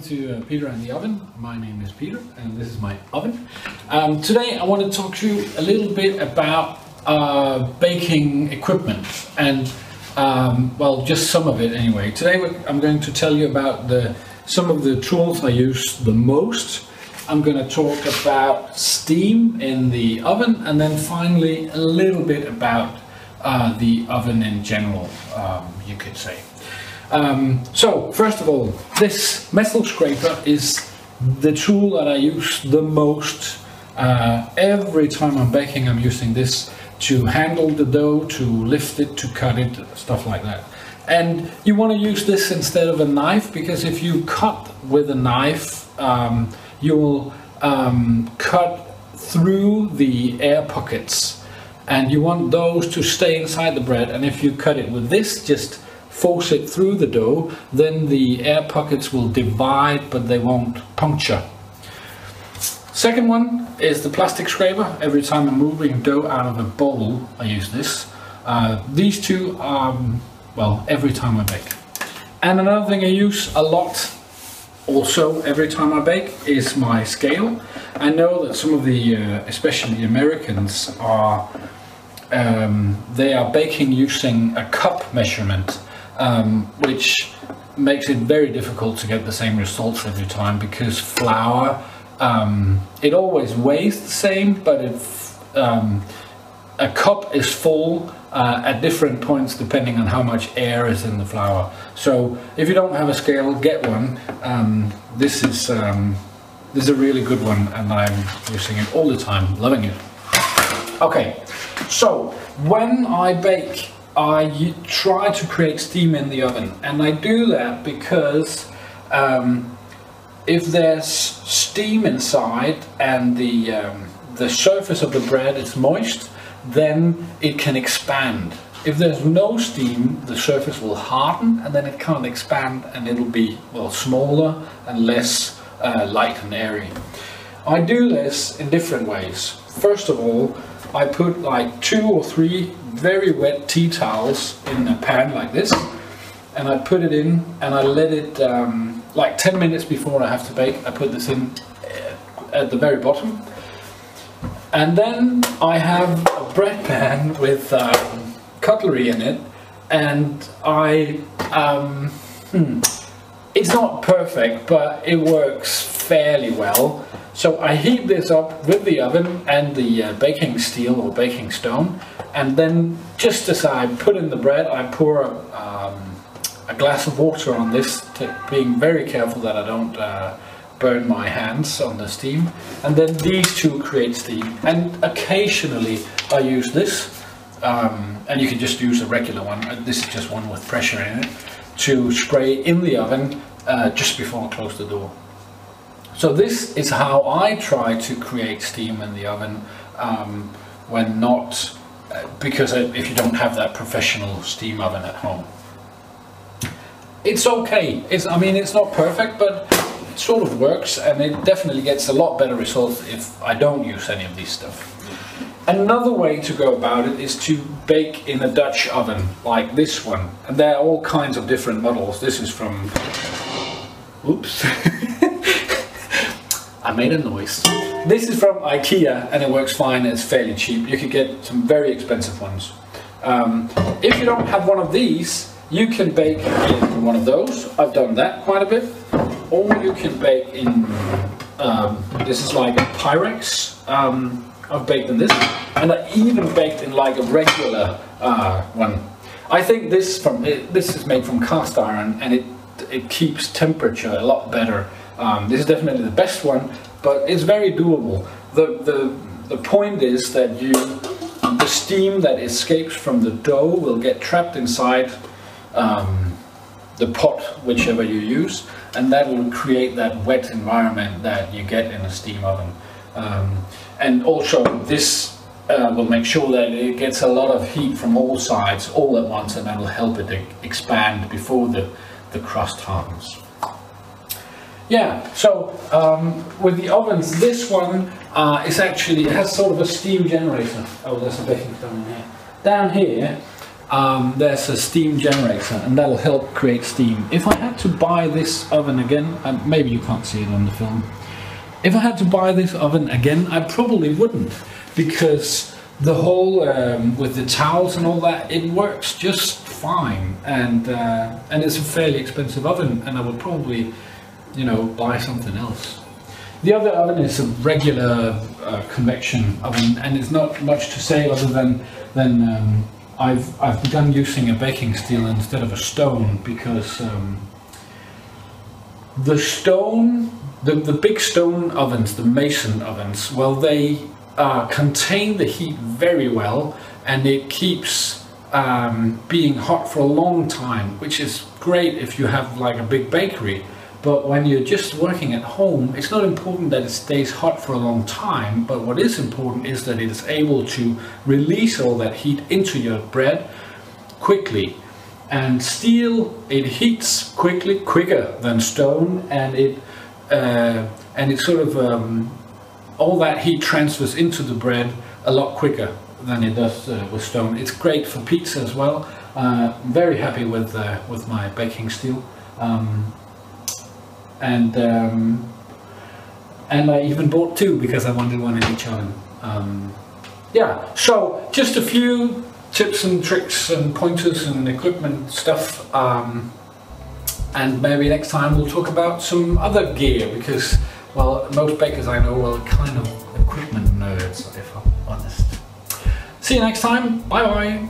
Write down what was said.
welcome to Peter and the Oven. My name is Peter and this is my oven. Today I want to talk to you a little bit about baking equipment and well, just some of it anyway. Today I'm going to tell you about some of the tools I use the most. I'm going to talk about steam in the oven, and then finally a little bit about the oven in general, you could say. So first of all, this metal scraper is the tool that I use the most. Every time I'm baking, I'm using this to handle the dough, to lift it, to cut it, stuff like that. And you want to use this instead of a knife, because if you cut with a knife, you will cut through the air pockets, and you want those to stay inside the bread. And if you cut it with this, just force it through the dough, then the air pockets will divide, but they won't puncture. Second one is the plastic scraper. Every time I'm moving dough out of a bowl, I use this. These two are, well, every time I bake. And another thing I use a lot also every time I bake is my scale. I know that some of the, especially Americans, they are baking using a cup measurement, which makes it very difficult to get the same results every time, because flour, it always weighs the same, but a cup is full at different points depending on how much air is in the flour. So if you don't have a scale, get one. This is a really good one, and I'm using it all the time, loving it. Okay, so when I bake, I try to create steam in the oven, and I do that because if there's steam inside and the surface of the bread is moist, then it can expand. If there's no steam, the surface will harden, and then it can't expand, and it'll be, well, smaller and less light and airy. I do this in different ways. First of all, I put like 2 or 3 very wet tea towels in a pan like this, and I put it in and I let it like 10 minutes before I have to bake. I put this in at the very bottom, and then I have a bread pan with cutlery in it, and it's not perfect, but it works fairly well. So I heat this up with the oven and the baking steel or baking stone, and then just as I put in the bread, I pour a glass of water on this, being very careful that I don't burn my hands on the steam. And then these two create steam, and occasionally I use this, and you can just use a regular one. This is just one with pressure in it, to spray in the oven just before I close the door. So this is how I try to create steam in the oven when not, because if you don't have that professional steam oven at home. It's okay. I mean, it's not perfect, but it sort of works, and it definitely gets a lot better results if I don't use any of these stuff. Another way to go about it is to bake in a Dutch oven like this one, and there are all kinds of different models. This is from, oops, I made a noise. This is from IKEA, and it works fine. It's fairly cheap. You could get some very expensive ones. If you don't have one of these, you can bake in one of those. I've done that quite a bit. Or you can bake in, this is like a Pyrex. I've baked in this, and I even baked in like a regular one. I think this is made from cast iron, and it keeps temperature a lot better. This is definitely the best one, but it's very doable. The point is that the steam that escapes from the dough will get trapped inside the pot, whichever you use, and that will create that wet environment that you get in a steam oven. And also this will make sure that it gets a lot of heat from all sides all at once, and that will help it to expand before the crust hardens. Yeah, so with the ovens, this one is actually, it has sort of a steam generator. Oh, there's a baking stone in here. Down here, there's a steam generator, and that'll help create steam. If I had to buy this oven again, and maybe you can't see it on the film, if I had to buy this oven again, I probably wouldn't, because the whole with the towels and all that, it works just fine, and it's a fairly expensive oven, and I would probably, you know, buy something else. The other oven is a regular convection oven, and it's not much to say other than I've begun using a baking steel instead of a stone, because the stone, the big stone ovens, the mason ovens, well, they contain the heat very well, and it keeps being hot for a long time, which is great if you have like a big bakery. But when you're just working at home, it's not important that it stays hot for a long time, but what is important is that it is able to release all that heat into your bread quickly. And steel, it heats quickly, quicker than stone, and it sort of all that heat transfers into the bread a lot quicker than it does with stone. It's great for pizza as well. Very happy with my baking steel. And I even bought two because I wanted one in each oven. Yeah, so just a few tips and tricks and pointers and equipment stuff, and maybe next time we'll talk about some other gear, because, well, most bakers I know are kind of equipment nerds, if I'm honest. See you next time, bye bye!